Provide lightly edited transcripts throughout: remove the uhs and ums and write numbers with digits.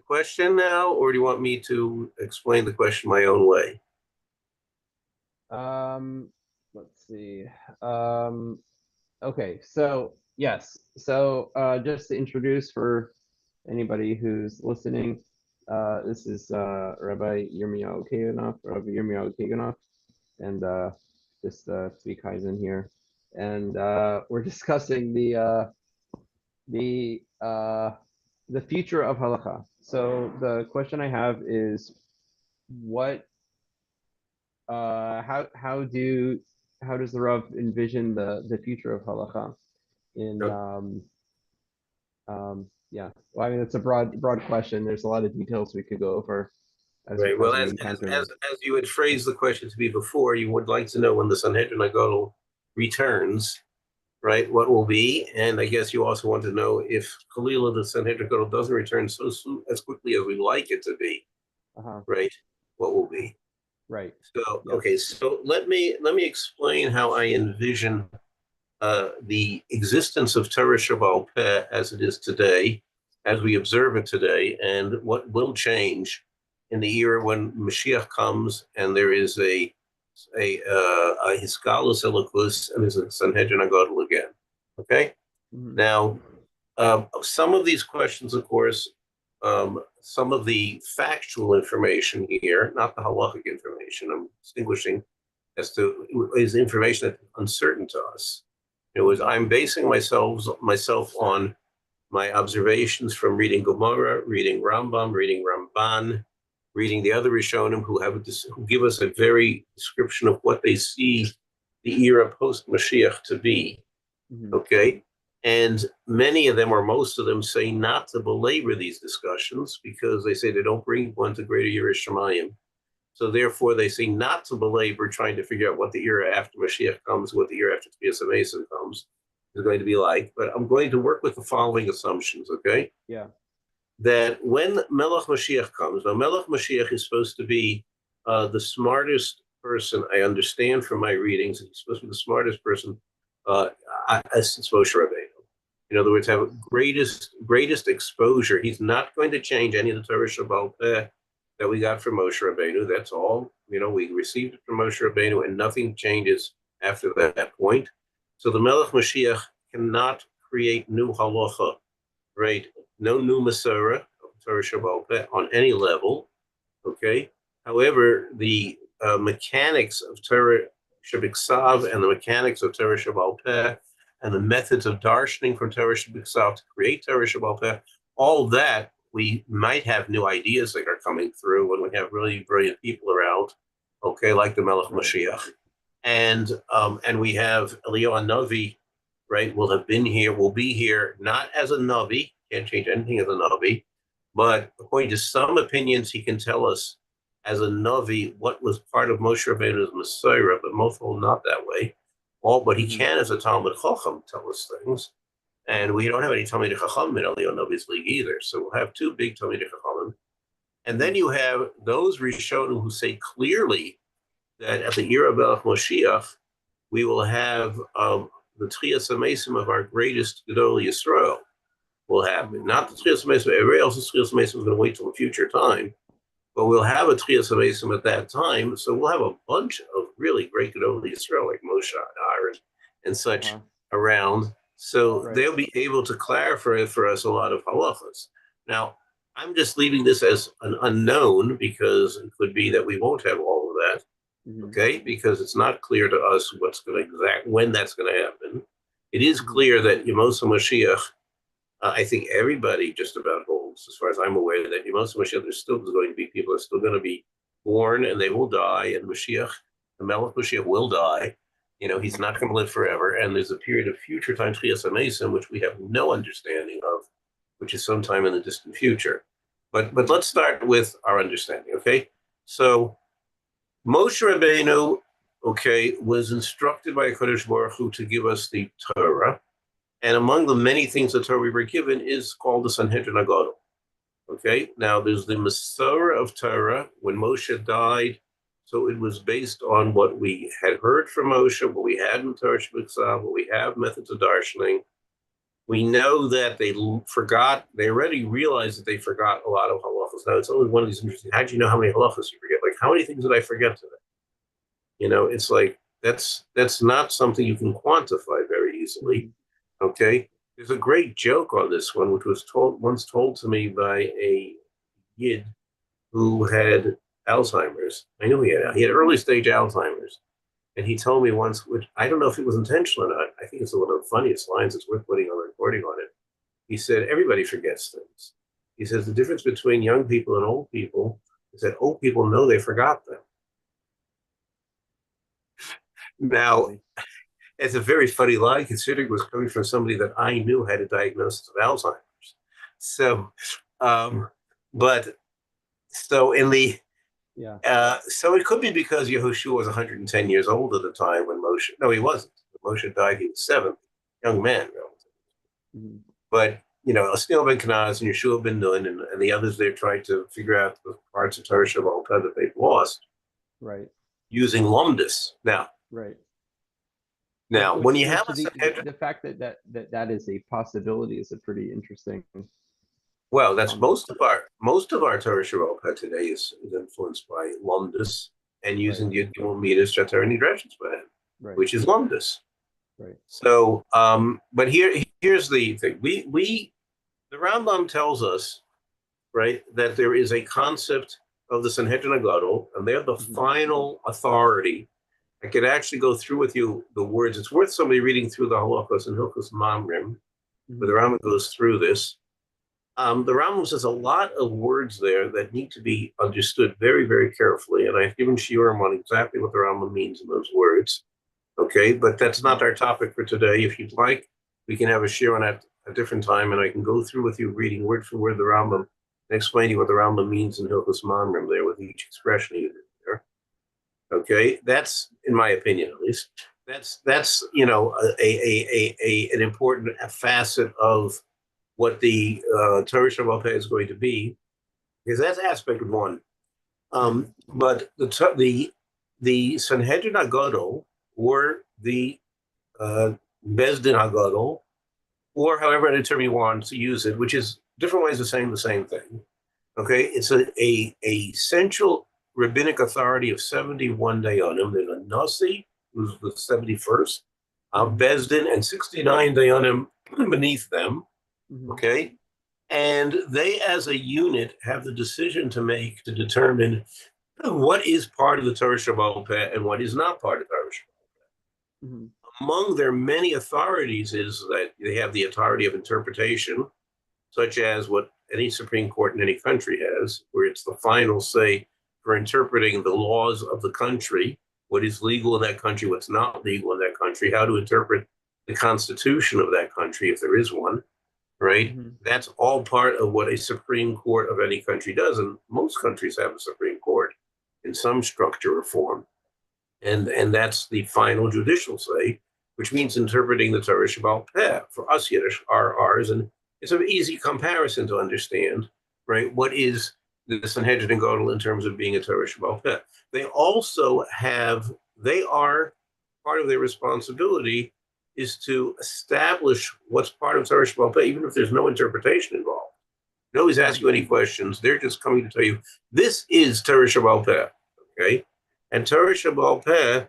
question now, or do you want me to explain the question my own way? Let's see. Um, okay, so yes. So just to introduce for anybody who's listening, this is Rabbi Yirmiyohu Kaganoff, and just Tzvi Kaizen here, and we're discussing the uh, the future of halacha. So the question I have is, what how does the Rav envision the future of halacha in Yep. yeah, well, I mean, it's a broad question. There's a lot of details we could go over Right. Well, as we as, encounter as them. as as you had phrased the question to me before, you would like to know when the Sanhedrin Agadol returns, right? What will be? And I guess you also want to know if Khalila, the Sanhedrin Agadol, doesn't return so soon as quickly as we'd like it to be, Uh-huh. right? What will be? Right. So, Yeah. okay. So let me explain how I envision the existence of Torah Shabbal Peh as it is today, as we observe it today, and what will change in the era when Mashiach comes and there is a Hiskalus Elikus and there's a Sanhedrin Agadol again. Okay? Mhm. Now, some of these questions, of course, some of the factual information here, not the halachic information, I'm distinguishing as to is information that's uncertain to us. It was I'm basing myself on my observations from reading Gemara, reading Rambam, reading Ramban, reading the other Rishonim who give us a very description of what they see the era post Mashiach to be. Mhm. Okay, and many of them, or most of them, say not to belabor these discussions because they say they don't bring one to greater Yiras Shamayim. So therefore, they say not to belabor trying to figure out what the era after Mashiach comes, what the era after Tzias HaMesim comes is going to be like. But I'm going to work with the following assumptions, okay? Yeah. That when Melech Mashiach comes, now Melech Mashiach is supposed to be the smartest person, I understand from my readings, he's supposed to be the smartest person since Moshe Rabbeinu. In other words, have greatest exposure. He's not going to change any of the Torah Shabbal Peh that we got from Moshe Rabbeinu. That's all. We received it from Moshe Rabbeinu, and nothing changes after that point. So the Melech Mashiach cannot create new halacha, right? No new Masorah of Torah Shabbal Peh on any level. Okay. However, the mechanics of Torah Shabbat and the mechanics of Torah Shabbal Peh and the methods of darshaning from Torah Shabbat to create Torah Shabbal Peh, all that we might have new ideas that are coming through when we have really brilliant people around, okay, like the Melech Mashiach. And we have Eliyahu Navi, right, will be here, not as a Navi, can't change anything as a Navi, but according to some opinions, he can tell us as a Navi what was part of Moshe Rabbeinu's Messiah, but most hold not that way. But he can, as a Talmud Chacham, tell us things. And we don't have any Talmud Chacham in Eliyahu Navi's league either. So we'll have two big Talmud Chacham. And then you have those Rishonim who say clearly that at the era of Melech Moshiach, we will have the Tchias HaMesim of our greatest Gedol Yisrael will happen. Not the Tchias HaMesim, everybody else's Tchias HaMesim is going to wait till a future time, but we'll have a Tchias HaMesim at that time. So we'll have a bunch of really great Gedol Yisrael like Moshe and Aaron and such around. So they'll be able to clarify for us a lot of halachas. Now, I'm just leaving this as an unknown because it could be that we won't have all of that. Okay, because it's not clear to us when that's going to happen. It is clear that Yemos Mashiach, I think everybody just about holds, as far as I'm aware, that Yemos Mashiach, there's still going to be people that are still going to be born and they will die, and Mashiach, the Melech Mashiach, will die. He's not going to live forever, and there's a period of future time, Tchias HaMesim, which we have no understanding of, which is sometime in the distant future. But let's start with our understanding, okay? So Moshe Rabbeinu, okay, was instructed by Kodesh Baruch Hu to give us the Torah, and among the many things the Torah we were given is called the Sanhedrin Agadol. Okay, now there's the Masorah of Torah when Moshe died, so it was based on what we had heard from Moshe, what we had in Torah Shabbat, what we have methods of darshaning, We know that they forgot, they already realized that they forgot a lot of halachas. Now, it's only one of these interesting, how do you know how many halachas you forget? Like, how many things did I forget today? It's like, that's not something you can quantify very easily. Okay. There's a great joke on this one, which was once told to me by a Yid who had Alzheimer's. I knew he had early stage Alzheimer's. And he told me once, which I don't know if it was intentional or not. I think it's one of the funniest lines. It's worth putting a recording on it. He said, everybody forgets things. He says the difference between young people and old people is that old people know they forgot them. Now, it's a very funny line considering it was coming from somebody that I knew had a diagnosis of Alzheimer's. So, but so in the so it could be because Yehoshua was 110 years old at the time when Moshe. No, he wasn't. When Moshe died, he was 70, young man, relatively. But Osniel ben Kenaz and Yeshua ben Nun and the others, they're trying to figure out the parts of Torah Shabbat that they've lost, right? Using Lumdus. Now, when you have the fact that is a possibility is a pretty interesting. Well, that's most of our Torah Shabbat today is influenced by Lumdus and using the Yud Midas Shatar Nidrashis which is Lumdus. Right. So, but here's the thing: the Rambam tells us, right, that there is a concept of the Sanhedrin Gadol, and they're the final authority. I could actually go through with you the words. It's worth somebody reading through the Halachos and Hilchos Mamrim, where the Rambam goes through this. The Rambam says a lot of words there that need to be understood very, very carefully, and I've given shiurim on exactly what the Rambam means in those words. Okay, but that's not our topic for today. If you'd like, we can have a shiur on at a different time, and I can go through with you reading word for word the Rambam and explain to you what the Rambam means in Hilchos Mamrim there with each expression used there. Okay, that's, in my opinion at least, that's an important facet of what the Torah Shabbat is going to be, because that's aspect one. But the Sanhedrin Hagadol, or the Bezdin Hagadol, or however any term you want to use it, which is different ways of saying the same thing. Okay, it's a central rabbinic authority of 71 dayanim. There's a Nasi, who's the 71st, Bezdin, and 69 dayanim beneath them. Okay, and they, as a unit, have the decision to make to determine what is part of the Torah Shabbat and what is not part of Torah Shabbat. Among their many authorities is that they have the authority of interpretation, such as what any Supreme Court in any country has, where it's the final say for interpreting the laws of the country, what is legal in that country, what's not legal in that country, how to interpret the constitution of that country, if there is one. Right? That's all part of what a Supreme Court of any country does. And most countries have a Supreme Court in some structure or form. And that's the final judicial say, which means interpreting the Torah Shabbat Peh. For us, Yiddish are ours. And it's an easy comparison to understand, right? What is the Sanhedrin and Gadol in terms of being a Torah Shabbat Peh? They are part of their responsibility is to establish what's part of Torah Shabbat Peh, even if there's no interpretation involved. Nobody's asking you any questions. They're just coming to tell you, this is Torah Shabbat Peh, okay? And Torah Shabbat Peh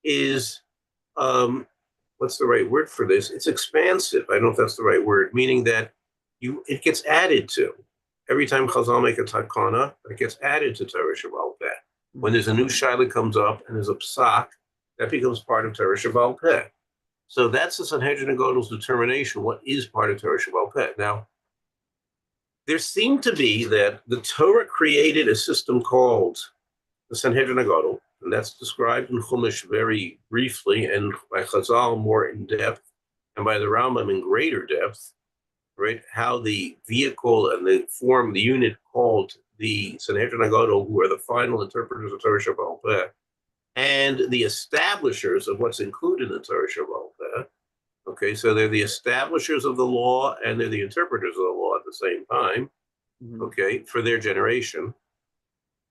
is, what's the right word for this? It's expansive. I don't know if that's the right word, meaning that it gets added to. Every time Chazal make a takana, it gets added to Torah Shabbat Peh. When there's a new shaila comes up and there's a psak, that becomes part of Torah Shabbat Peh. So that's the Sanhedrin and Gadol's determination, what is part of Torah Shabbat Peh. Now, there seemed to be that the Torah created a system called the Sanhedrin and Gadol, and that's described in Chumash very briefly, and by Chazal more in depth, and by the Rambam in greater depth, right? How the vehicle and the form, the unit called the Sanhedrin and Gadol, who are the final interpreters of Torah Shabbat Peh, and the establishers of what's included in the Torah Shabbat Peh. Okay, so they're the establishers of the law and they're the interpreters of the law at the same time, okay, for their generation.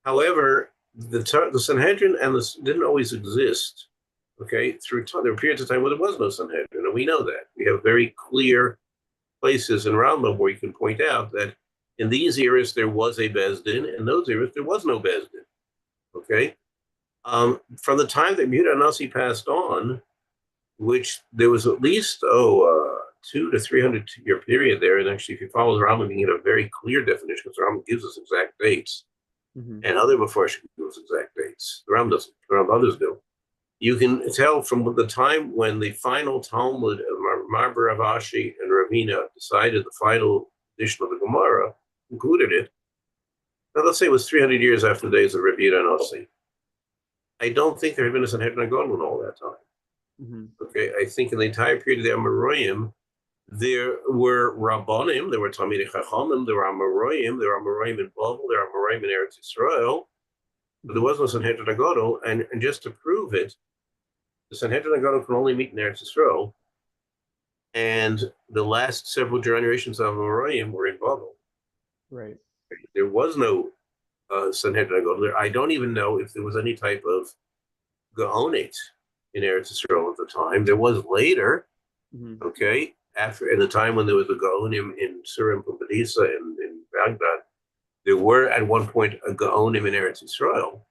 However, the Sanhedrin didn't always exist, okay, there were periods of time where there was no Sanhedrin, and we know that. We have very clear places in Rambam where you can point out that in these eras there was a Bezdin, in those eras there was no Bezdin. Okay, from the time that Yehuda Nasi passed on, which there was at least 200 to 300 year period there, and actually if you follow the Rambam, you get a very clear definition because the Rambam gives us exact dates, and other Mepharshim give us exact dates. The Rambam doesn't. The Rambam others do. You can tell from the time when the final Talmud of Marber Rav Ashi and Ravina decided the final edition of the Gemara, included it. Now let's say it was 300 years after the days of Rabbi and Ossi. I don't think there had been a Sanhedrin Gadol in all that time. Okay, I think in the entire period of the Amoraim, there were Rabbanim, there were Talmidei Chachamim, there were Amoraim, there were Amoraim in Babel, there were Amoraim in Eretz Yisrael, but there was no Sanhedrin Gadol, and just to prove it, the Sanhedrin Gadol can only meet in Eretz Yisrael, and the last several generations of Amoraim were in Babel. Right. There was no Sanhedrin Gadol. I don't even know if there was any type of Gaonate in Eretz Yisrael at the time. There was later, okay, after in the time when there was a Gaonim in Surim Pumbedisa and in Baghdad, there were at one point a Gaonim in Eretz Yisrael,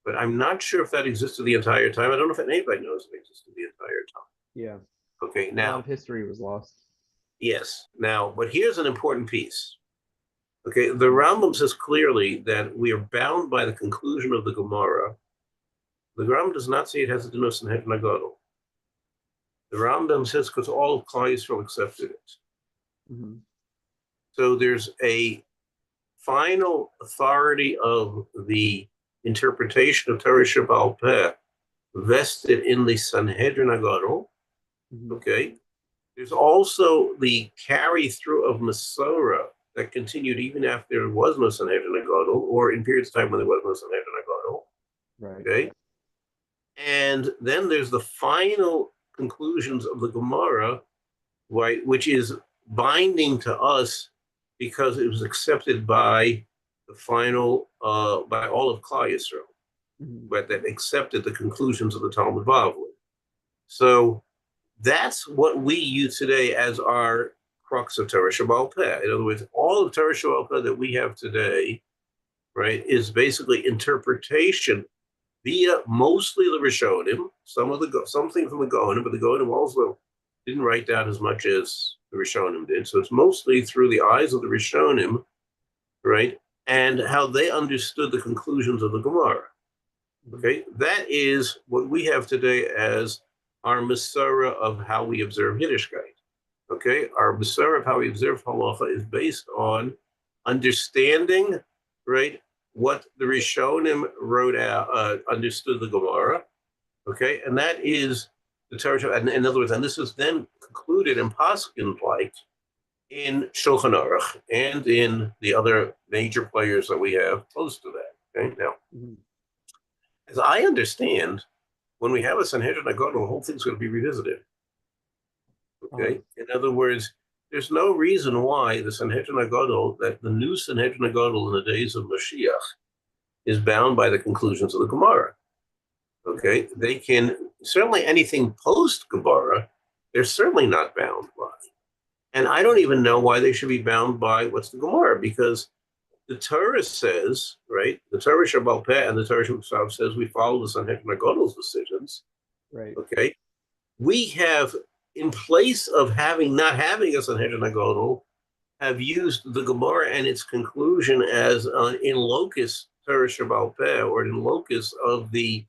but I'm not sure if that existed the entire time. I don't know if anybody knows if it existed the entire time. Yeah. Okay, A lot now of history was lost. yes, now, but here's an important piece. Okay, the Rambam says clearly that we are bound by the conclusion of the Gemara. The Rambam does not say it has to do with Sanhedrin Gadol. The Rambam says because all of Klal Yisrael accepted it. So there's a final authority of the interpretation of Torah Shebaal Peh vested in the Sanhedrin Gadol. Okay, there's also the carry through of Masorah that continued even after there was no Sanhedrin Gadol, or in periods of time when there was no Sanhedrin Gadol. Right. Okay, and then there's the final conclusions of the Gemara, right, which is binding to us because it was accepted by the final, by all of Klal Yisrael, but that accepted the conclusions of the Talmud Bavli. So that's what we use today as our crux of Torah Shebaal Peh. In other words, all of Torah Shebaal Peh that we have today, right, is basically interpretation via mostly the Rishonim, something from the Gaonim, but the Gaonim also didn't write down as much as the Rishonim did. So it's mostly through the eyes of the Rishonim, right, and how they understood the conclusions of the Gemara. Okay, that is what we have today as our Masorah of how we observe Yiddishkeit. Okay, our Masorah of how we observe Halacha is based on understanding, right, what the Rishonim wrote out, understood the Gemara, okay, and that is the Torah. And in other words, and this is then concluded in Paskin like in Shulchan Aruch and in the other major players that we have close to that. Okay, now, as I understand, when we have a Sanhedrin Gadol, the whole thing's going to be revisited. Okay, in other words, there's no reason why the Sanhedrin Gadol, that the new Sanhedrin Gadol in the days of Mashiach, is bound by the conclusions of the Gemara. Okay, they can certainly anything post Gemara, they're certainly not bound by. And I don't even know why they should be bound by what's the Gemara, because the Torah says, right, the Torah Shebaal Peh and the Torah Shebaal says we follow the Sanhedrin Gadol's decisions. Right. Okay, we have, in place of not having a Sanhedrin Gadol, have used the Gemara and its conclusion as in locus Torah Shebaal Peh, or in locus of the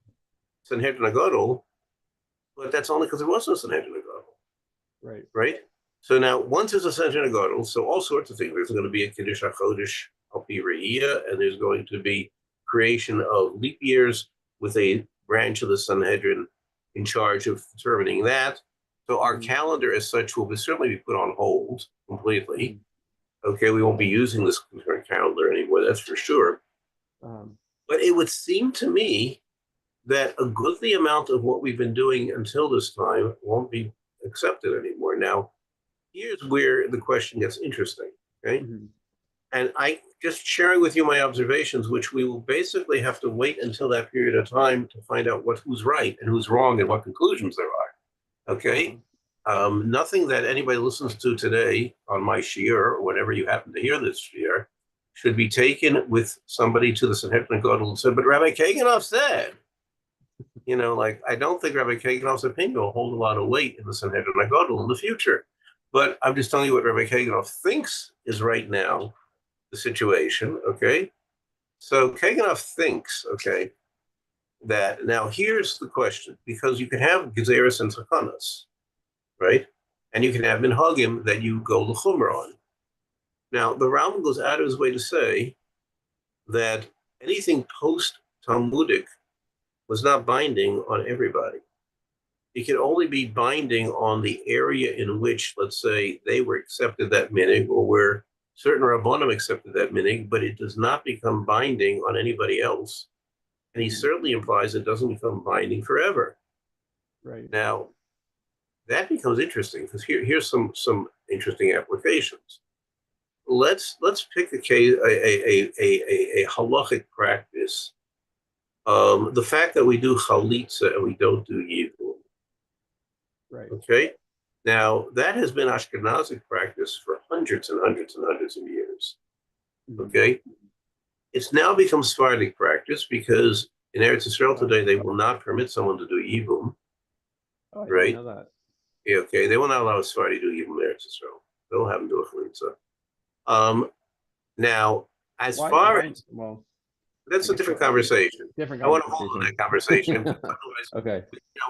Sanhedrin Gadol, but that's only because there was no Sanhedrin Gadol. Right. Right? So now, once there's a Sanhedrin Gadol, so all sorts of things. There's going to be a Kiddush HaChodesh Al Pi Re'iyah, and there's going to be creation of leap years with a branch of the Sanhedrin in charge of determining that. So our calendar as such will certainly be put on hold completely. Okay, we won't be using this current calendar anymore, that's for sure. But it would seem to me that a goodly amount of what we've been doing until this time won't be accepted anymore. Now, here's where the question gets interesting, okay? And I just sharing with you my observations, which we will basically have to wait until that period of time to find out who's right and who's wrong and what conclusions there are, okay? Nothing that anybody listens to today on my shiur or whenever you happen to hear this shiur should be taken with somebody to the Sanhedrin Gadol and said, but Rabbi Kaganoff said, like I don't think Rabbi Kaganoff's opinion will hold a lot of weight in the Sanhedrin Gadol in the future. But I'm just telling you what Rabbi Kaganoff thinks is right now the situation, okay? So Kaganoff thinks, okay, that now here's the question, because you can have Gezeres and Takanas, right? And you can have minhagim that you go l'chumra on. Now, the Rambam goes out of his way to say that anything post-Talmudic was not binding on everybody. It can only be binding on the area in which, let's say, they were accepted that minig, or where certain Rabbanim accepted that minig, but it does not become binding on anybody else. And he certainly implies it doesn't become binding forever. Right. Now, that becomes interesting, because here's some interesting applications. Let's pick a case, a halachic practice. The fact that we do chalitza and we don't do yibum. Right. Okay. Now that has been Ashkenazic practice for hundreds and hundreds and hundreds of years. Okay. It's now become Sephardic practice because in Eretz Yisrael today they will not permit someone to do yibum. Oh, I right. didn't know that. Yeah, okay. They will not allow a Sephardi to do yibum in Eretz Yisrael. They'll have them do a chalitza. Now, as far as that's a different conversation. I want to hold on that conversation. Okay.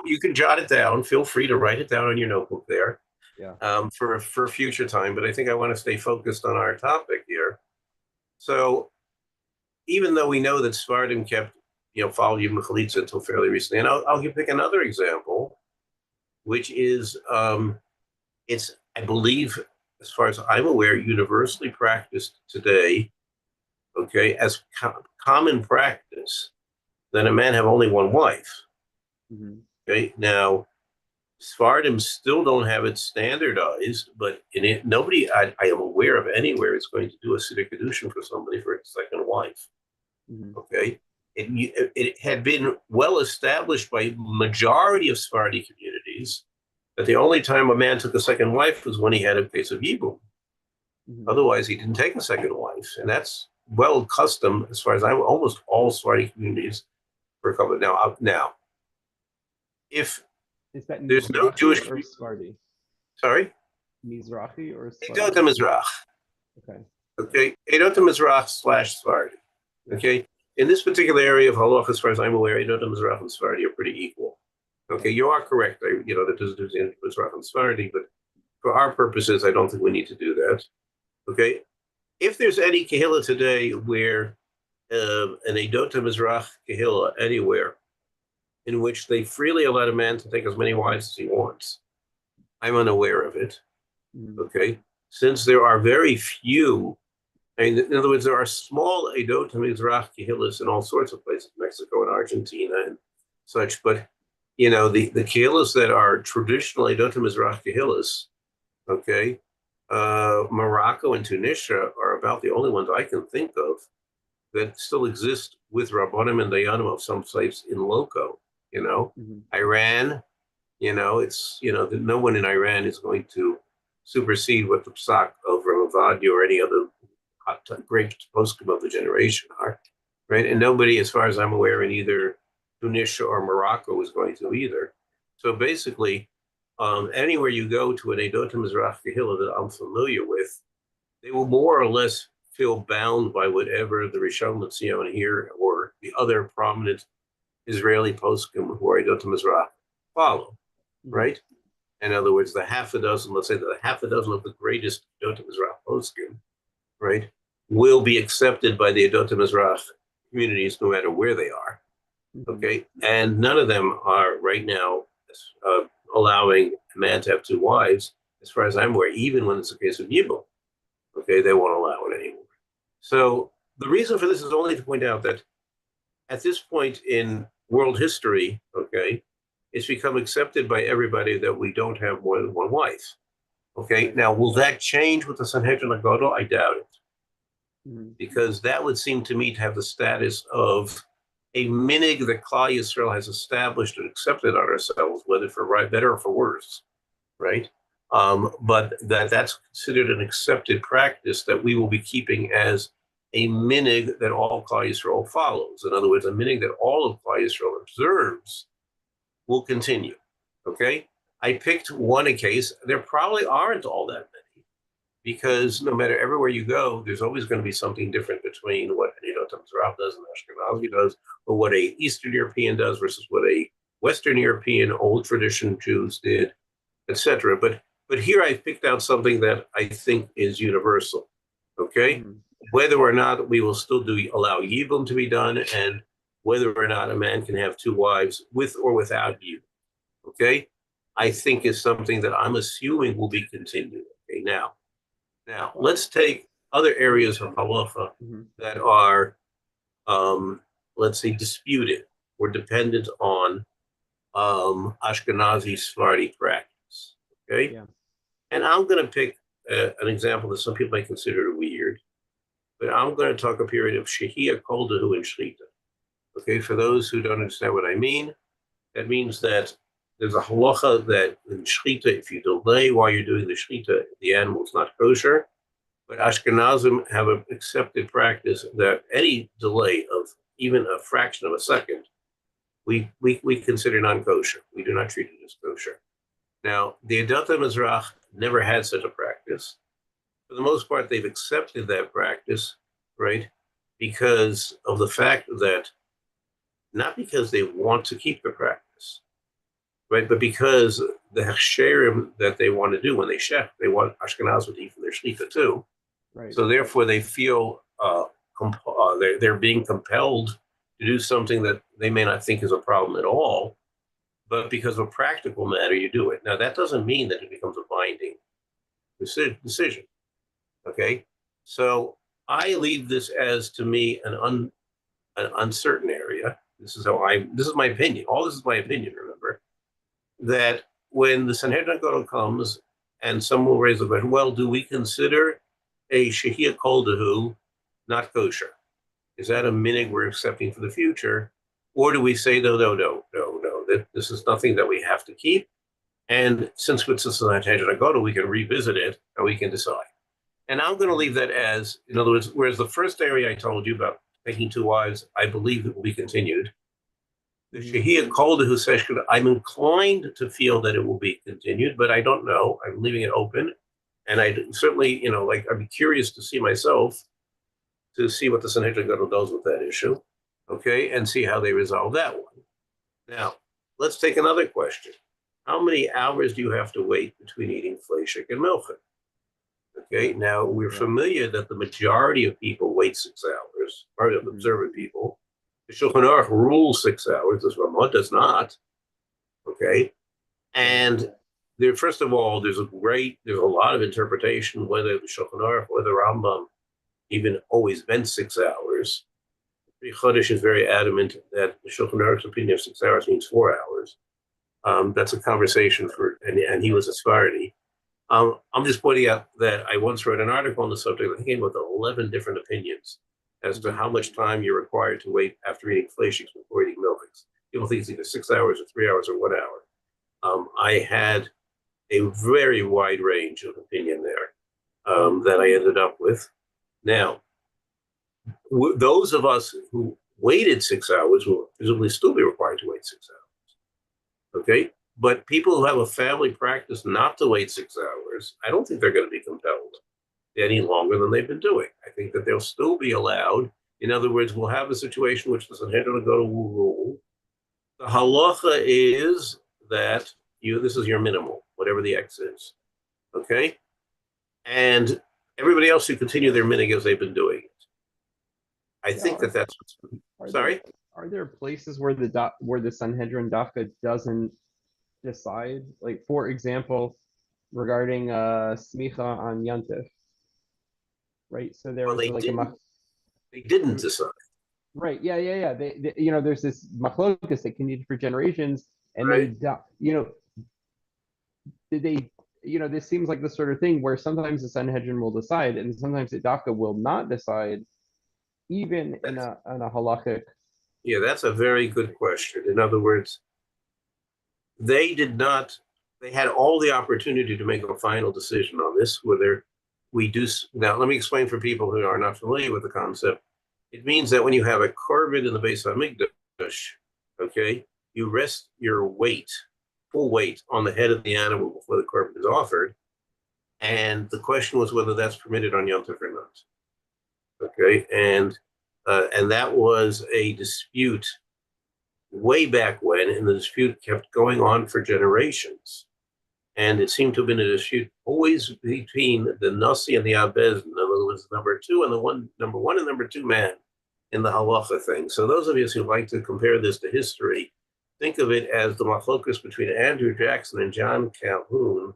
You can jot it down. Feel free to write it down on your notebook there. Yeah. For future time. But I think I want to stay focused on our topic here. So, even though we know that Sephardim kept, followed Yibum Chalitza until fairly recently, and I'll pick another example, which is it's, I believe, as far as I'm aware, universally practiced today. Okay, as common practice, that a man have only one wife. Okay, now Sephardim still don't have it standardized, but in it, nobody I am aware of anywhere is going to do a Siddur Kedushin for somebody for a second wife. Okay, it had been well established by majority of Sephardi communities that the only time a man took a second wife was when he had a case of yibum. Otherwise, he didn't take a second wife, and that's well accustomed as far as I'm almost all Sephardi communities for a couple. Now, if is that there's no Jewish or Sephardi? Sorry, Mizrahi or Sephardi? Eidot Mizrach. Okay, Eidot Mizrach / Sephardi. Okay, in this particular area of halacha, as far as I'm aware, Eidot Mizrach and Sephardi are pretty equal. Okay, you are correct. That there's Mizrach and Sephardi, but for our purposes, I don't think we need to do that. Okay, if there's any kehillah today where an Eidot Mizrach kehillah anywhere in which they freely allow a man to take as many wives as he wants, I'm unaware of it. Okay, since there are very few, in other words, there are small Eidot Mizrach kehillas in all sorts of places, Mexico and Argentina and such, but the kehillas that are traditional Eidot Mizrach kehillas, okay, Morocco and Tunisia are about the only ones I can think of that still exist with Rabbanim and Dayanim of some sites in loco. Iran, it's that no one in Iran is going to supersede what the psak of Ramavadi or any other great poskim of the generation are, right? And nobody, as far as I'm aware, in either Tunisia or Morocco is going to either. So basically, anywhere you go to an Eidot Mizrach kehillah that I'm familiar with, they will more or less feel bound by whatever the Rishon LeZion here or the other prominent Israeli poskim who are Eidot Mizrach follow, right? In other words, let's say the half a dozen of the greatest Eidot Mizrach poskim, right, will be accepted by the Eidot Mizrach communities no matter where they are. Okay, and none of them are right now allowing a man to have two wives, as far as I'm aware, even when it's a case of yibum. Okay, they won't allow it anymore. So the reason for this is only to point out that at this point in world history, okay, it's become accepted by everybody that we don't have more than one wife. Okay, now will that change with the Sanhedrin Gadol? I doubt it, because that would seem to me to have the status of a minig that Klal Yisrael has established and accepted on ourselves, whether for better or for worse. right? But that's considered an accepted practice that we will be keeping as a minig that all Klal Yisrael follows. In other words, a minig that all of Klal Yisrael observes will continue. Okay, I picked one case. There probably aren't all that many because no matter everywhere you go, there's always going to be something different between what Mizrach does and Ashkenazi does, or what a Eastern European does versus what a Western European old tradition Jews did, etc. But here I picked out something that I think is universal. Okay, whether or not we will still allow yibum to be done, and whether or not a man can have two wives with or without yibum. Okay, I think is something that I'm assuming will be continued. Okay, now let's take other areas of halacha that are, let's say, disputed or dependent on Ashkenazi Sephardi practice. Okay, Yeah. and I'm going to pick an example that some people may consider weird, but I'm going to talk a period of Shehiyah Kol Dahu and Shlita. Okay, for those who don't understand what I mean, that means that there's a halacha that in Shlita, if you delay while you're doing the Shlita, the animal's not kosher. But Ashkenazim have an accepted practice that any delay of even a fraction of a second, we consider non-kosher. We do not treat it as kosher. Now, the Adat Mizrach never had such a practice. For the most part, they've accepted that practice, right? Because of the fact that, not because they want to keep the practice, right? But because the hechsherim that they want to do when they shech, they want Ashkenaz to eat from their shlita too. Right. So therefore, they feel they're being compelled to do something that they may not think is a problem at all, but because of a practical matter, you do it. Now, that doesn't mean that it becomes a binding decision. Okay, so I leave this as, to me, an uncertain area. This is my opinion. All this is my opinion. Remember that when the Sanhedrin Gadol comes and someone will raise a question, well, do we consider a Shehiyah Kol Dahu not kosher? Is that a minig we're accepting for the future? Or do we say, no, that this is nothing that we have to keep? And since it's a Sanhedrin Gadol, we can revisit it and we can decide. And I'm going to leave that as, in other words, whereas the first area I told you about taking two wives, I believe it will be continued. The Shehiyah Kol Dahu session, I'm inclined to feel that it will be continued, but I don't know. I'm leaving it open. And I certainly, I'd be curious to see myself, to see what the Sanhedrin Gadol does with that issue, okay, and see how they resolve that one. Now, let's take another question. How many hours do you have to wait between eating fleshik and milchik? Okay, now we're familiar that the majority of people wait 6 hours, or of observant people. The Shulchan Aruch rules 6 hours, the Ramah does not. Okay, and there, first of all, there's a lot of interpretation whether the Shulchan Aruch or the Rambam even always meant 6 hours. Chodesh is very adamant that the Shulchan Aruch's opinion of 6 hours means 4 hours. That's a conversation and he was a Sephardi. I'm just pointing out that I once wrote an article on the subject that came with 11 different opinions as to how much time you're required to wait after eating fleshiks before eating milchiks. People think it's either 6 hours or 3 hours or 1 hour. I had a very wide range of opinion there that I ended up with. Now, those of us who waited 6 hours will presumably still be required to wait 6 hours. Okay? But people who have a family practice not to wait 6 hours, I don't think they're going to be compelled any longer than they've been doing. I think that they'll still be allowed. In other words, we'll have a situation which the Sanhedrin will rule. The halacha is that this is your minimal, whatever the X is. Okay? And everybody else should continue their minig as they've been doing it. I think that's what's. Sorry? Are there places where the Sanhedrin Dafka doesn't decide? Like, for example, regarding smicha on Yantif, right? So there was they didn't decide. Right. Yeah. They there's this machlokas that continued for generations, and right. This seems like the sort of thing where sometimes the Sanhedrin will decide, and sometimes the Dafka will not decide, even in a halachic. Yeah, that's a very good question. In other words, they they had all the opportunity to make a final decision on this, whether we do. Now, let me explain for people who are not familiar with the concept. It means that when you have a korban in the Beis Hamikdash, okay, you rest your weight, full weight, on the head of the animal before the korban is offered. And the question was whether that's permitted on Yom Tov or not. Okay, and that was a dispute way back when, and the dispute kept going on for generations. And it seemed to have been a dispute always between the Nasi and the Abez, in other words, number two and number one and number two man in the halacha thing. So those of you who like to compare this to history, think of it as the machlokus between Andrew Jackson and John Calhoun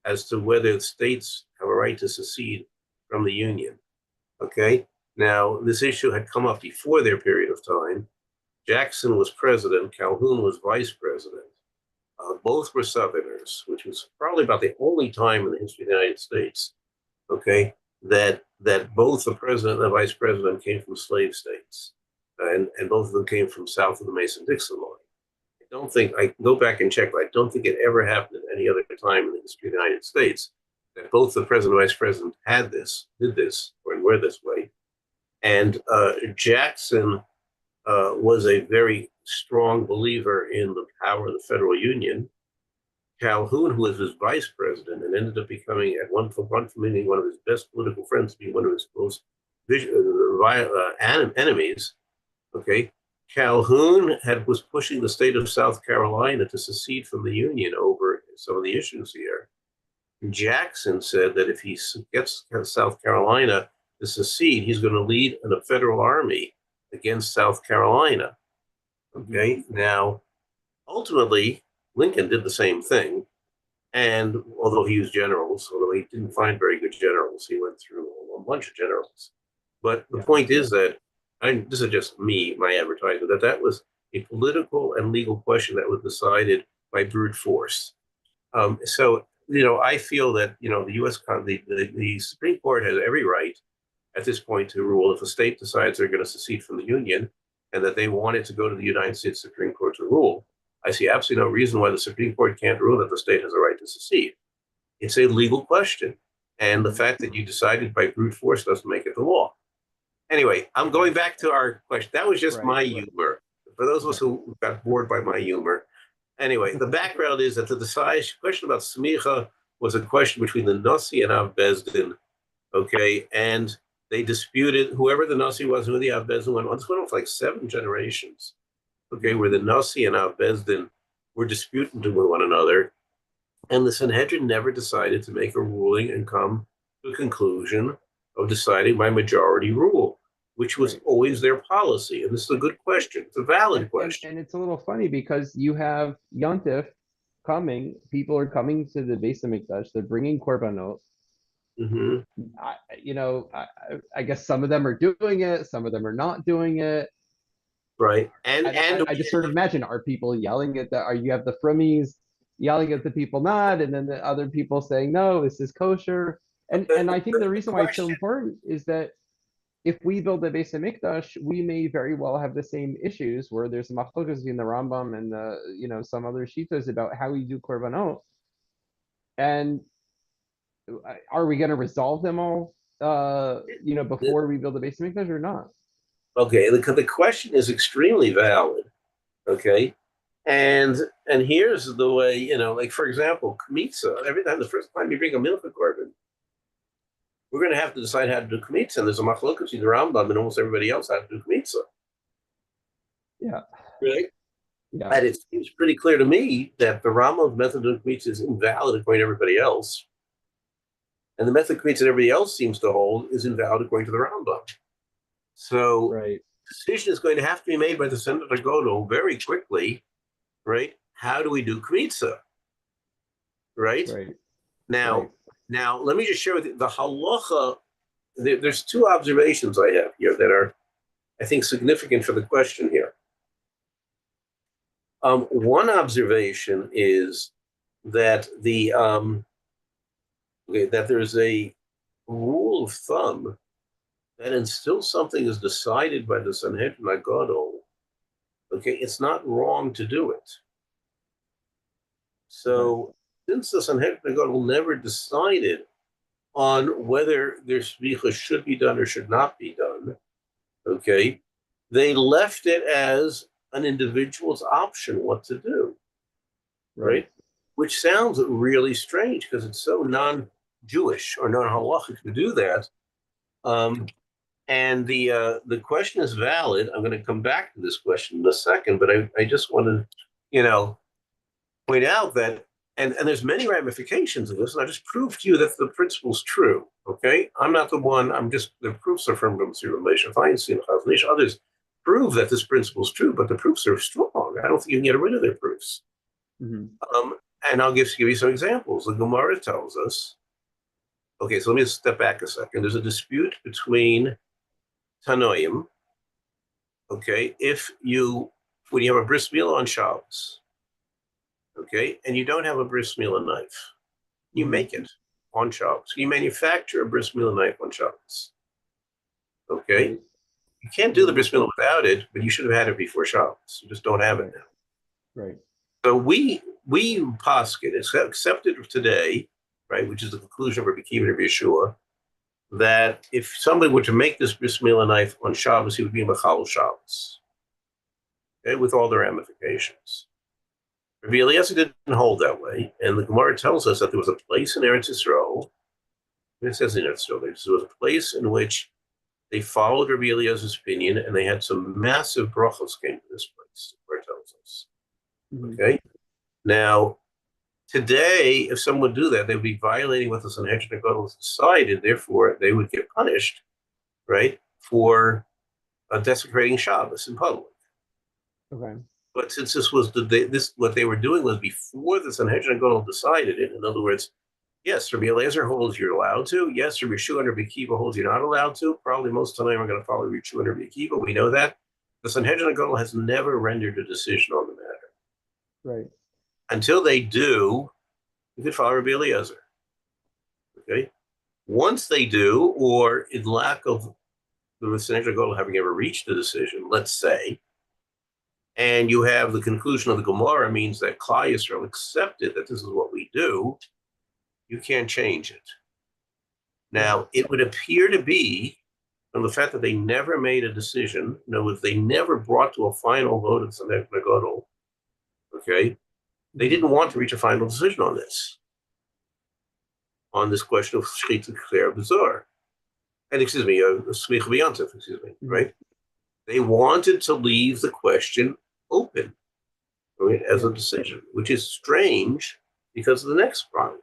as to whether states have a right to secede from the Union. Okay? Now, this issue had come up before their period of time. Jackson was president, Calhoun was vice president. Both were Southerners, which was probably about the only time in the history of the United States, okay, that both the president and the vice president came from slave states, and both of them came from south of the Mason-Dixon line. I don't think, I can go back and check, but I don't think it ever happened at any other time in the history of the United States that both the president and vice president did this, or were this way. And Jackson was a very strong believer in the power of the federal union. Calhoun, who was his vice president and ended up becoming, at one from meeting one of his best political friends, to be one of his most enemies. Okay, Calhoun was pushing the state of South Carolina to secede from the Union over some of the issues here. Jackson said that if he gets South Carolina to secede, he's going to lead a federal army against South Carolina. Okay, now, ultimately, Lincoln did the same thing. And although he used generals, although he didn't find very good generals, he went through a bunch of generals. But the point is that, this is just me, my advertisement, that was a political and legal question that was decided by brute force. So, I feel that, the U.S. the Supreme Court has every right at this point to rule if a state decides they're going to secede from the Union and that they wanted to go to the United States Supreme Court to rule. I see absolutely no reason why the Supreme Court can't rule that the state has a right to secede. It's a legal question. And the fact that you decided by brute force doesn't make it the law. Anyway, I'm going back to our question. That was just my humor. For those of us who got bored by my humor. Anyway, the background is that the question about smicha was a question between the Nasi and Av Bezdin, okay, and they disputed whoever the Nasi was, who the Av Bezdin went on. This went on for like 7 generations, okay, where the Nasi and Av Bezdin were disputing with one another, and the Sanhedrin never decided to make a ruling and come to a conclusion of deciding by majority rule, which was always their policy. And this is a good question. It's a valid question. And it's a little funny because you have Yontif coming. People are coming to the Beis Hamikdash. They're bringing korbanot. Mm-hmm. I guess some of them are doing it. Some of them are not doing it. Right. And I just sort of imagine, are people yelling at you have the Frummies yelling at the people not, and then the other people saying, no, this is kosher. And I think the reason why it's so important is that if we build a Beis Hamikdash, we may very well have the same issues where there's machlokas in the Rambam and some other shitas about how we do korbanot. And are we going to resolve them all, before we build a Beis Hamikdash or not? Okay, the question is extremely valid. Okay, and here's the way, like for example, kmitza. Every time, the first time you bring a milcha korban, we're going to have to decide how to do kmitza. And there's a machlokas in the Rambam and almost everybody else how to do kmitza. Yeah. Right? Yeah. And it seems pretty clear to me that the Rambam's method of kmitza is invalid according to everybody else. And the method of kmitza that everybody else seems to hold is invalid according to the Rambam. So the decision is going to have to be made by the Senate Godel very quickly, right? How do we do kmitza? Right? Now, let me just share with you the halacha. There's 2 observations I have here that are, I think, significant for the question here. One observation is that that there's a rule of thumb that until something is decided by the Sanhedrin Gadol, okay, it's not wrong to do it. So since the Sanhedrin never decided on whether their smicha should be done or should not be done, okay, they left it as an individual's option what to do, right? Which sounds really strange because it's so non-Jewish or non-halachic to do that. And the question is valid. I'm going to come back to this question in a second, but I just want to, point out that, and there's many ramifications of this, and I just proved to you that the principle's true. Okay, I'm not the one. I'm just the proofs are from Moshe Feinstein, Chazon Ish, others prove that this principle is true, but the proofs are strong. I don't think you can get rid of their proofs. And I'll give you some examples. The Gemara tells us. Okay, so let me step back a second. There's a dispute between Tanoim. Okay, when you have a bris milah on Shabbos, okay, and you don't have a bris milah knife, you make it on Shabbos. You manufacture a bris milah knife on Shabbos. Okay, you can't do the bris milah without it, but you should have had it before Shabbos. You just don't have it now. Right. So we posket, it's accepted today, right, which is the conclusion of Rabbi Akiva and Rabbi Yeshua, that if somebody were to make this bris milah knife on Shabbos, he would be mechal Shabbos, okay, with all the ramifications. Rabbi Eliezer didn't hold that way, and the Gemara tells us that there was a place in Eretz Yisrael. It says in Eretz Yisrael, there was a place in which they followed Rabbi Eliezer's opinion, and they had some massive brachos came to this place. The Gemara tells us. Okay, now today, if someone would do that, they would be violating what the Sanhedrin has decided. Therefore, they would get punished, right, for desecrating Shabbos in public. Okay. But since this was what they were doing was before the Sanhedrin decided it. In other words, yes, Rabbi Eliezer holds you're allowed to. Yes, Rabbi Yeshua and Rabbi Akiva holds you're not allowed to. Probably most of the time we're going to follow Rabbi Yeshua and Rabbi Akiva. We know that. The Sanhedrin has never rendered a decision on the matter. Right. Until they do, you could follow Rabbi Eliezer. Okay. Once they do, or in lack of the Sanhedrin having ever reached a decision, let's say, and you have the conclusion of the Gemara means that Klal Yisrael accepted that this is what we do, you can't change it. Now, it would appear to be, from the fact that they never made a decision, in other words, they never brought to a final vote at Sanhedrin Gadol, okay, they didn't want to reach a final decision on this question of Shechita K'cher B'Zor. And Smicha B'Yantif, right? They wanted to leave the question open, right, as a decision, which is strange because of the next problem.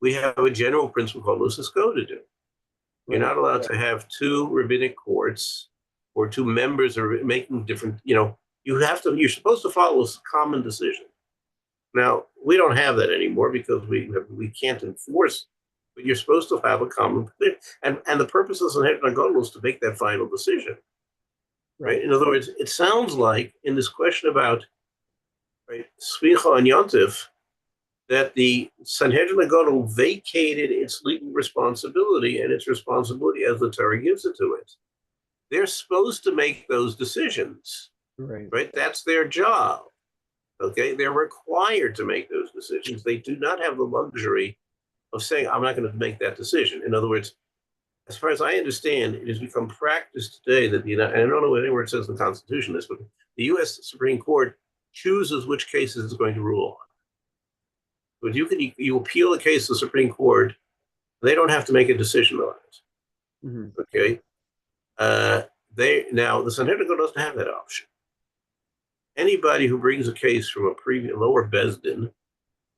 We have a general principle called Lucis Go-to-do. You're not allowed to have two rabbinic courts or two members are making different, you're supposed to follow a common decision. Now, we don't have that anymore because we can't enforce, but you're supposed to have a common decision. And the purpose of Sanhedrin Gadol is to make that final decision. Right. In other words, it sounds like in this question about Smicha and Yontif, that the Sanhedrin Gadol vacated its legal responsibility and its responsibility as the Torah gives it to it. They're supposed to make those decisions. Right. That's their job. Okay. They're required to make those decisions. They do not have the luxury of saying, I'm not going to make that decision. In other words, as far as I understand, it has become practice today that and I don't know anywhere it says in the Constitution this, but the U.S. Supreme Court chooses which cases it's going to rule on. But you appeal a case to the Supreme Court, they don't have to make a decision on it. Okay, now the Sanhedrin doesn't have that option. Anybody who brings a case from a previous lower Bezdin,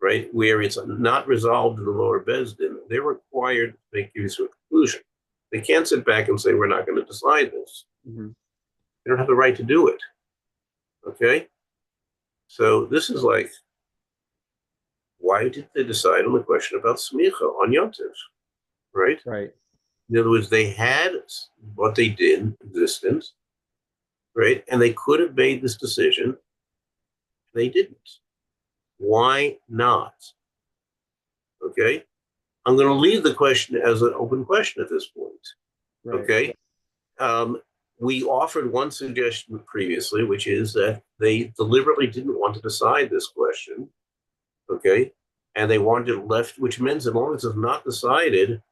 right, where it's not resolved in the lower Bezdin, they're required to make use of a conclusion. They can't sit back and say, we're not going to decide this. They don't have the right to do it. Okay? So this is like, why did they decide on the question about Smicha on Yontif? Right? Right. In other words, they had what they did in existence, right? And they could have made this decision. They didn't. Why not? Okay? I'm going to leave the question as an open question at this point. Okay. We offered one suggestion previously, which is that they deliberately didn't want to decide this question. Okay. and they wanted it left, which means as long as it's not decided,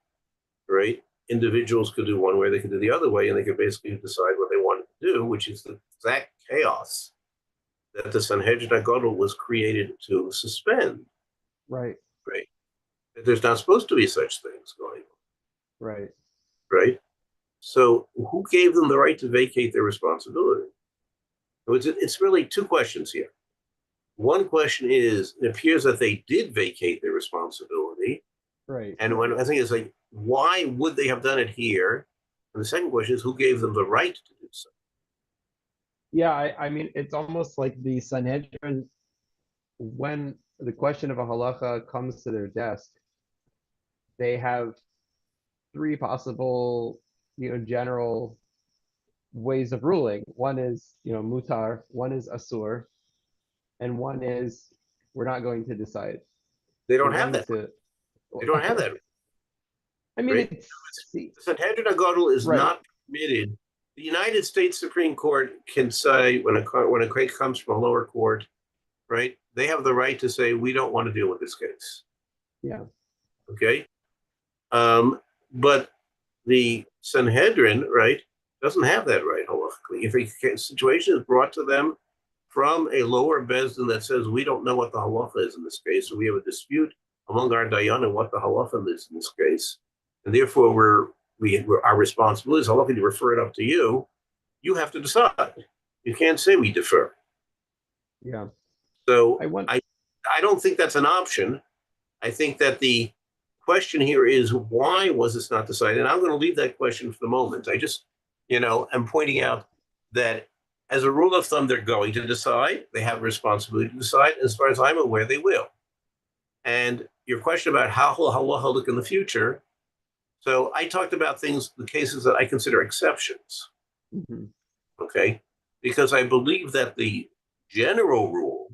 right, individuals could do one way, they could do the other way, and they could basically decide what they wanted to do, which is the exact chaos that the Sanhedrin HaGadol was created to suspend. Right. Right. There's not supposed to be such things going on. Right. Right. So who gave them the right to vacate their responsibility? It's really two questions here. One question is, it appears that they did vacate their responsibility. Right. And when I think it's like, why would they have done it here? And the second question is, who gave them the right to do so? Yeah, I mean, it's almost like the Sanhedrin, when the question of a halacha comes to their desk, they have three possible, general ways of ruling. One is, mutar, one is asur, and one is we're not going to decide. They We're don't have going that. to. They don't have that. I mean, Right? The Sanhedrin HaGadol is right. not permitted. The United States Supreme Court can say when a case comes from a lower court, right? They have the right to say we don't want to deal with this case. Yeah. Okay. But the Sanhedrin, right, doesn't have that right halachically. If a situation is brought to them from a lower bezdin that says we don't know what the halacha is in this case, or we have a dispute among our dayanim what the halacha is in this case, and therefore our responsibility is halacha to refer it up to you. You have to decide. You can't say we defer. Yeah. So I don't think that's an option. I think that the question here is, why was this not decided? And I'm going to leave that question for the moment. I just, am pointing out that as a rule of thumb, they're going to decide. They have a responsibility to decide. As far as I'm aware, they will. And your question about how will halacha look in the future. So I talked about the cases that I consider exceptions. Mm-hmm. Okay. Because I believe that the general rule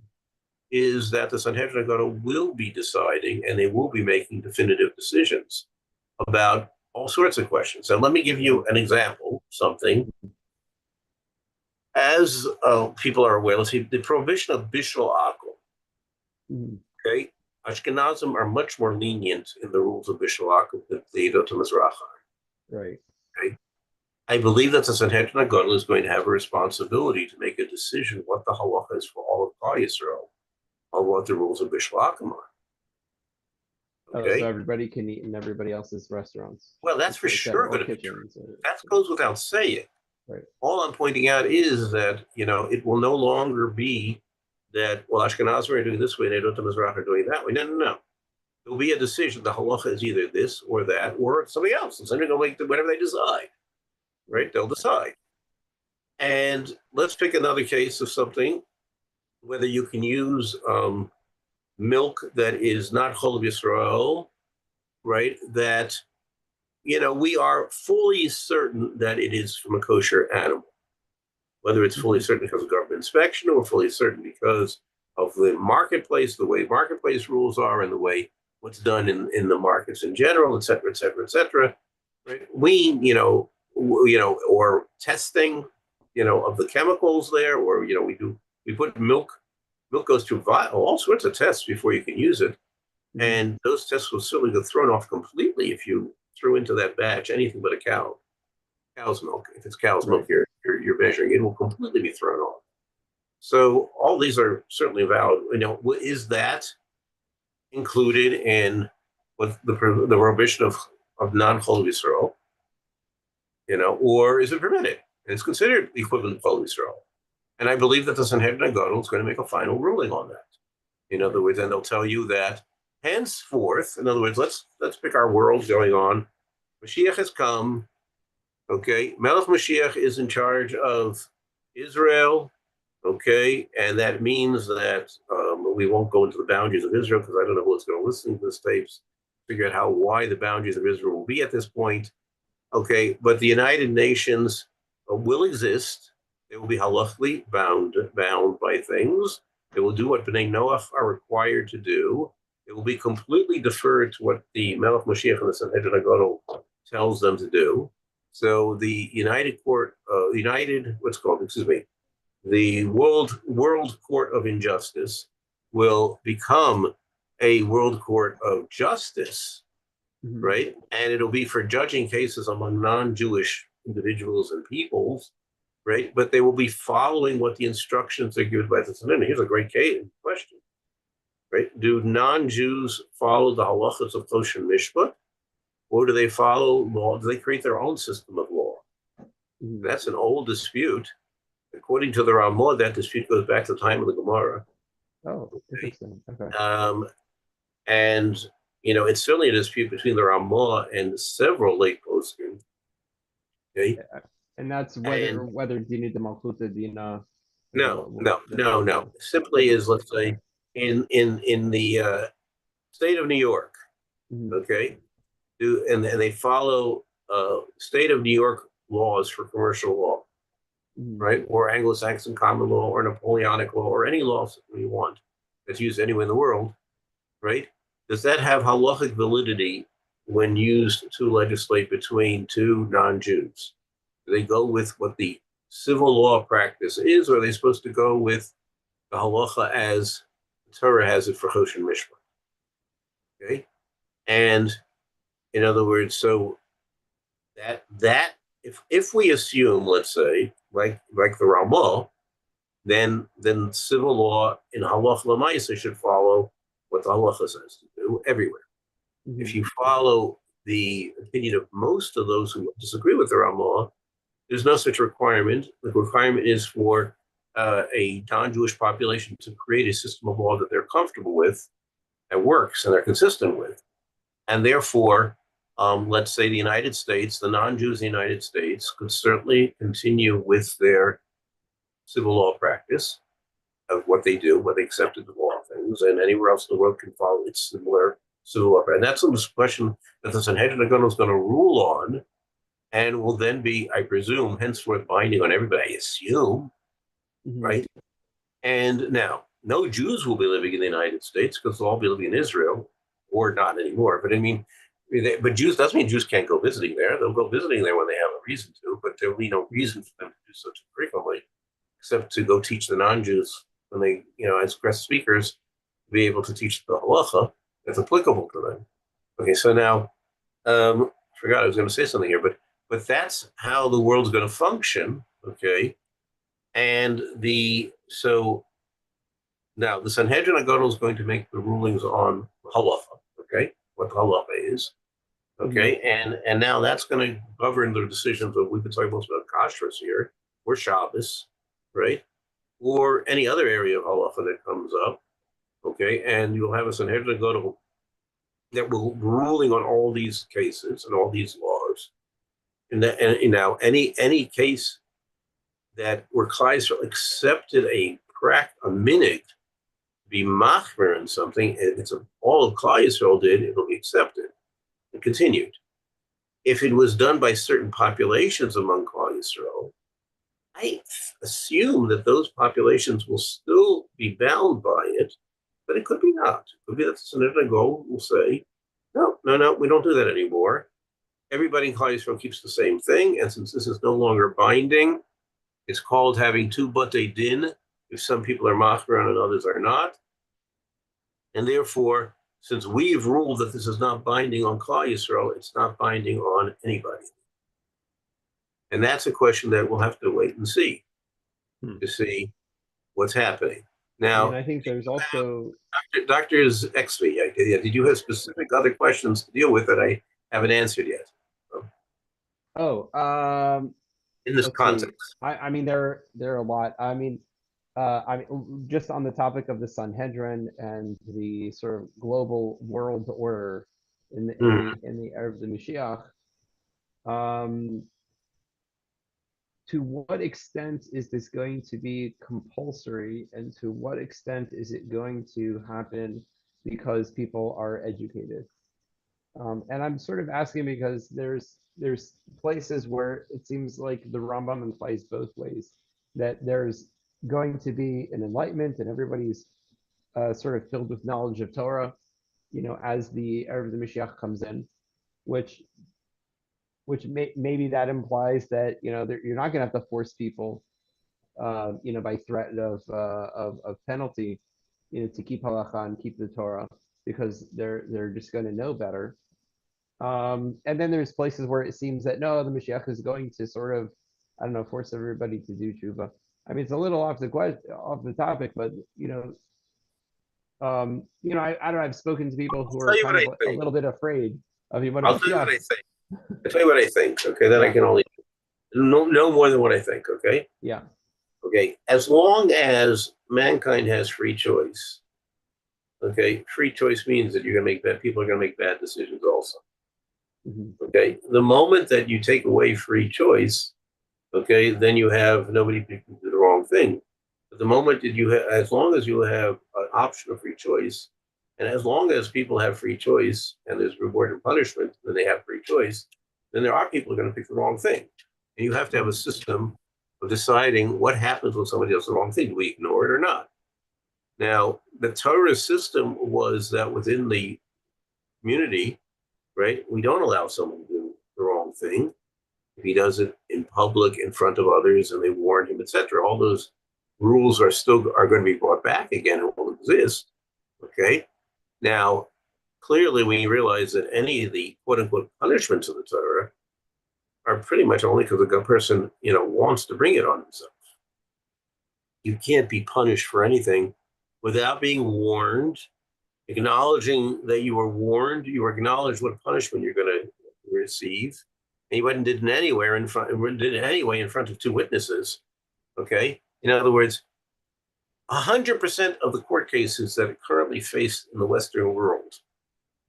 is that the Sanhedrin HaGadol will be deciding and they will be making definitive decisions about all sorts of questions. So let me give you an example, something. As people are aware, let's see, the prohibition of bishul akol. Mm-hmm. Okay, Ashkenazim are much more lenient in the rules of bishul akol than the Edot HaMizrach are. Right. Okay, I believe that the Sanhedrin HaGadol is going to have a responsibility to make a decision what the halacha is for all of Klal Yisrael, or what the rules of bishul akol are. Okay. So everybody can eat in everybody else's restaurants. Well, that's for sure going to be true. That goes without saying. Right. All I'm pointing out is that, it will no longer be that, well, Ashkenazim are doing this way and Edot HaMizrach are doing that way. No. There will be a decision. The halacha is either this or that or something else. And somebody's going to make whatever they decide. Right? They'll decide. And let's pick another case of something, whether you can use milk that is not Chol Yisrael, right? That, we are fully certain that it is from a kosher animal, whether it's fully certain because of government inspection or fully certain because of the marketplace, the way marketplace rules are, and the way what's done in the markets in general, et cetera, et cetera, et cetera. Right? We, or testing, of the chemicals there, or, we put milk goes through all sorts of tests before you can use it. Mm-hmm. And those tests will certainly get thrown off completely if you threw into that batch anything but cow's milk. If it's cow's milk you're measuring, it will completely be thrown off. So all these are certainly valid. Is that included in what the prohibition of non-Chol Yisrael? Or is it permitted? And it's considered the equivalent of Chol Yisrael. And I believe that the Sanhedrin HaGadol is going to make a final ruling on that. In other words, and they'll tell you that henceforth, in other words, let's pick our world going on. Mashiach has come. Okay, Melech Mashiach is in charge of Israel. Okay, and that means that we won't go into the boundaries of Israel because I don't know who's going to listen to this tapes, figure out how wide the boundaries of Israel will be at this point. Okay, but the United Nations will exist. They will be halachically bound by things. They will do what Bnei Noach are required to do. It will be completely deferred to what the Melech Mashiach and the Sanhedrin HaGadol tells them to do. So the the World Court of Injustice will become a world court of justice, Mhm. right? And it'll be for judging cases among non-Jewish individuals and peoples, right? But they will be following what the instructions are given by the Sanhedrin. Here's a great case question, right? Do non-Jews follow the halachas of kosher mishpat, or do they follow law? Do they create their own system of law? Mhm. That's an old dispute. According to the Ramah, that dispute goes back to the time of the Gemara. Oh, Okay? interesting. Okay. Um, and it's certainly a dispute between the Ramah and several late poskim. Okay, And that's and whether Dina de Malchuta Dina, no, what no, the no, no. the Simply civil is, court. let's Okay. say, in the state of New York. Mhm. Okay, and they follow state of New York laws for commercial law, Mhm. right? Or Anglo-Saxon common law, or Napoleonic law, or any laws that you want that's used anywhere in the world, right? Does that have halachic validity when used to legislate between two non-Jews? Do they go with what the civil law practice is, or are they supposed to go with the halacha as the Torah has it for Choshen Mishpat? Okay, and in other words, so that if we assume, let's say, like the Ramah, then civil law in halacha l'maaseh should follow what the halacha says to do everywhere. If Mhm. you follow the opinion of most of those who disagree with the Ramah, there's no such requirement. The requirement is for a non-Jewish population to create a system of law that they're comfortable with, that works, and they're consistent with. And therefore, let's say the United States, the non-Jews in the United States could certainly continue with their civil law practice of what they do, what they accepted the law of things, and anywhere else in the world can follow its similar civil law. And that's the question that the Sanhedrin is going to rule on, and will then be, I presume, henceforth binding on everybody, I assume, Mhm. right? And now, no Jews will be living in the United States because they'll all be living in Israel, or not anymore. But I mean, but Jews doesn't mean Jews can't go visiting there. They'll go visiting there when they have a reason to, but there'll be no reason for them to do so too frequently, except to go teach the non-Jews when they, as guest speakers, be able to teach the halacha that's applicable to them. Okay, so now, I forgot I was going to say something here, but that's how the world's going to function. Okay, and so now the Sanhedrin Agadol is going to make the rulings on halacha. Okay, what the halacha is. Mhm. Okay, and now that's going to govern the decisions of, we've been talking most about kashrus here, or Shabbos, right, or any other area of halacha that comes up. Okay, and you'll have a Sanhedrin Agadol that will be ruling on all these cases and all these laws. And now any case that where Kaiser accepted a minute be machmer in something, all of Klal Yisrael did, it'll be accepted and continued. If it was done by certain populations among Klal Yisrael, I assume that those populations will still be bound by it, but it could be not. It could be that the Sanhedrin will say, no, no, no, we don't do that anymore. Everybody in Klal Yisrael keeps the same thing, and since this is no longer binding, it's called having two batei din, if some people are machmer and others are not. And therefore, since we've ruled that this is not binding on Klal Yisrael, it's not binding on anybody. And that's a question that we'll have to wait and see Hmm. to see what's happening. I mean, Now, I think there's also. Doctor's XV, did you have specific other questions to deal with that I haven't answered yet? Oh, In this let's see. context. I mean, there are a lot. I mean, just on the topic of the Sanhedrin and the sort of global world order in the in Hmm. the in the era of the Mashiach. Um, to what extent is this going to be compulsory, and to what extent is it going to happen because people are educated? And I'm sort of asking because there's places where it seems like the Rambam implies both ways, that there's going to be an enlightenment and everybody's sort of filled with knowledge of Torah, as the Erev the Mashiach comes in, which maybe that implies that you're not going to have to force people, by threat of penalty, to keep halacha and keep the Torah. because they're just going to know better. And then there's places where it seems that no, the Mashiach is going to sort of, I don't know, force everybody to do tshuva. I mean, it's a little off the topic, but I don't know. I've spoken to people who I'll are tell you kind what of I a think. little bit afraid of Yom I'll tell you what Mashiach. I think. I'll tell you what I think. Okay, then I Yeah, can only no more than what I think. Okay. yeah, Okay. As long as mankind has free choice, okay, free choice means that you're going to make bad. People are going to make bad decisions also. mhm, Okay. The moment that you take away free choice, okay, then you have nobody can do the wrong thing. But the moment that you have, as long as you have an option of free choice, and as long as people have free choice and there's reward and punishment, then they have free choice, then there are people who are going to pick the wrong thing. And you have to have a mhm, system of deciding what happens when somebody does the wrong thing. Do we ignore it or not? Now, the Torah system was that within the community, right, we don't allow someone to do the wrong thing if he does it in public in front of others and they warn him, etc. All those rules are going to be brought back again and will exist. Okay. Now, clearly, we realize that any of the quote unquote punishments of the Torah are pretty much only because the person wants to bring it on himself. You can't be punished for anything without being warned, acknowledging that you were warned, you acknowledge what punishment you're going to receive. And he went and did it anywhere did it anyway in front of two witnesses. Okay. In other words, 100% of the court cases that are currently faced in the Western world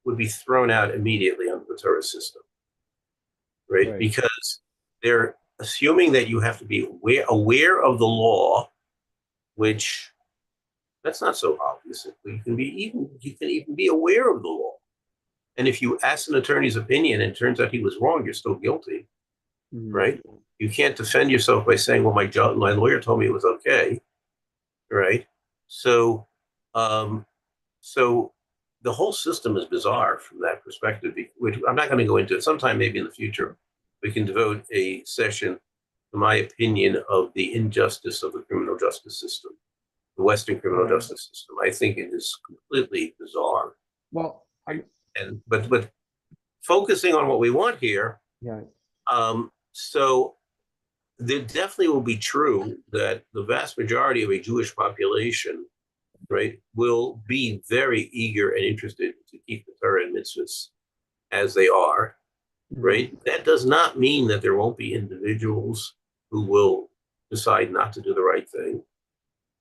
would be thrown out immediately under the Torah system, right? right, Because they're assuming that you have to be aware of the law, which that's not so obvious. You can even be aware of the law. And if you ask an attorney's opinion and it turns out he was wrong, you're still guilty, mhm, right? You can't defend yourself by saying, "Well, my lawyer told me it was okay," right? So, um, so the whole system is bizarre from that perspective. Which I'm not going to go into. Sometime maybe in the future, we can devote a session to my opinion of the injustice of the criminal justice system, the Western criminal yeah. justice system. I think it is completely bizarre. Well, I And but focusing on what we want here, yeah, so there definitely will be true that the vast majority of a Jewish population, right, will be very eager and interested to keep the Torah and mitzvahs as they are, mhm, right? That does not mean that there won't be individuals who will decide not to do the right thing,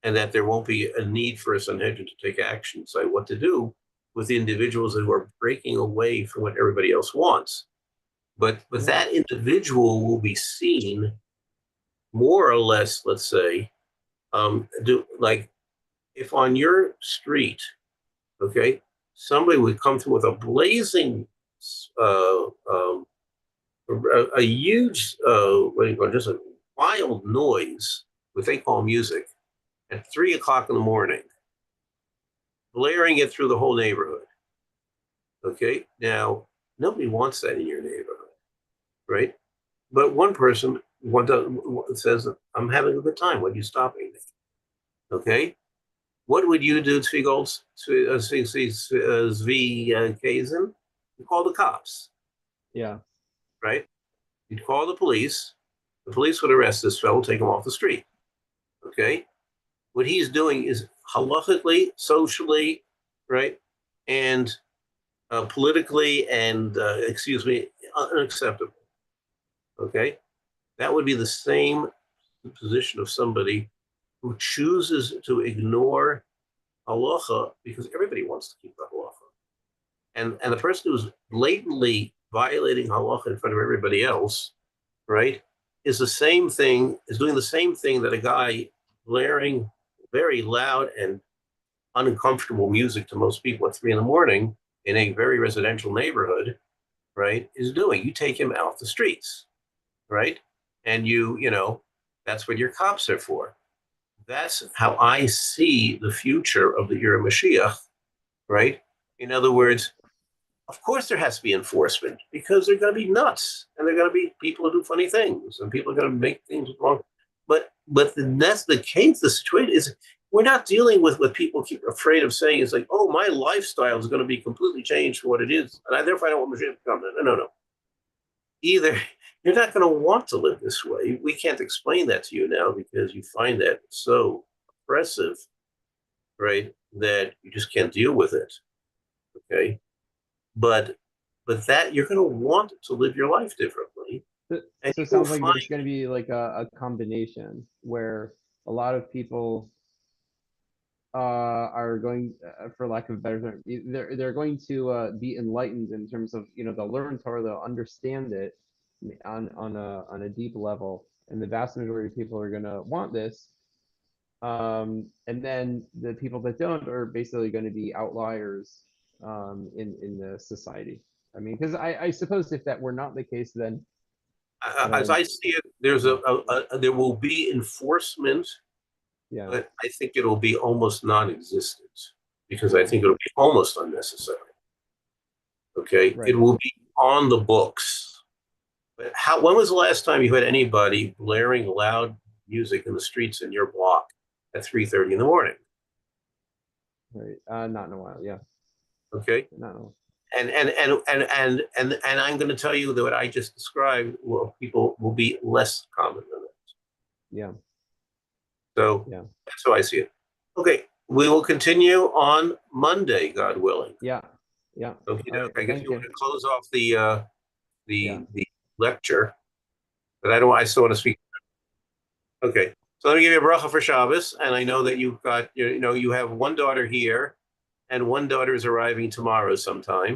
and that there won't be a need for a Sanhedrin to take action, say what to do with the individuals who are breaking away from what everybody else wants. But yeah, that individual will be seen more or less, let's say, do like if on your street, okay, somebody would come through with a blazing, uh, um, a huge, what do you call it, just a wild noise, what they call music, at 3 o'clock in the morning, blaring it through the whole neighborhood. Okay, now nobody wants that in your neighborhood, right? But one says, "I'm having a good time. What are you stopping me?" Okay, what would you do, Zvi Kazen? You call the cops, yeah, right? You'd call the police. The police would arrest this fellow, take him off the street. Okay, what he's doing is halachically, socially, right, and politically, and excuse me, unacceptable. Okay, that would be the same position of somebody who chooses to ignore halacha because everybody wants to keep the halacha. And the person who's blatantly violating halacha in front of everybody else, right, is doing the same thing that a guy blaring very loud and uncomfortable music to most people at 3 in the morning in a very residential neighborhood, right, is doing. You take him out the streets, right? And that's what your cops are for. That's how I see the future of the Yirmiyohu Mashiach, right? In other words, of course there has to be enforcement because they're going to be nuts and they're going to be people who do funny things and people are going to make things wrong. But that's the case. The situation is we're not dealing with what people keep afraid of saying. It's like, oh, my lifestyle is going to be completely changed for what it is, and therefore I don't want Mashiach to come. No, no, no. Either you're not going to want to live this way. We can't explain that to you now because you find that so oppressive, right? That you just can't deal with it. Okay, but that you're going to want to live your life differently, and So you it will sounds like find. there's going to be like a combination where a lot of people are going, for lack of a better term, they're going to be enlightened in terms of, they'll learn Torah, they'll understand it on a deep level, and the vast majority of people are going to want this. And then the people that don't are basically going to be outliers in the society. I mean, because I suppose if that were not the case, then As I see it, there's yeah, there will be enforcement, yeah, but I think it'll be almost non-existent because I yeah, think it'll be almost unnecessary. Okay, it right. will be on the books. But when was the last time you had anybody blaring loud music in the streets in your block at 3:30 in the morning? Right. Not in a while. Yeah. Okay, Not in a while. and I'm going to tell you that what I just described, well, people will be less common than that. Yeah. So Yeah. that's how I see it. Okay, we will continue on Monday, God willing. Yeah. Yeah. Okay, All right. I guess Thank you want you. to close off the Yeah. the lecture, but I still want to speak. Okay, so let me give you a bracha for Shabbos, and I know that you've got you have one daughter here, and one daughter is arriving tomorrow sometime.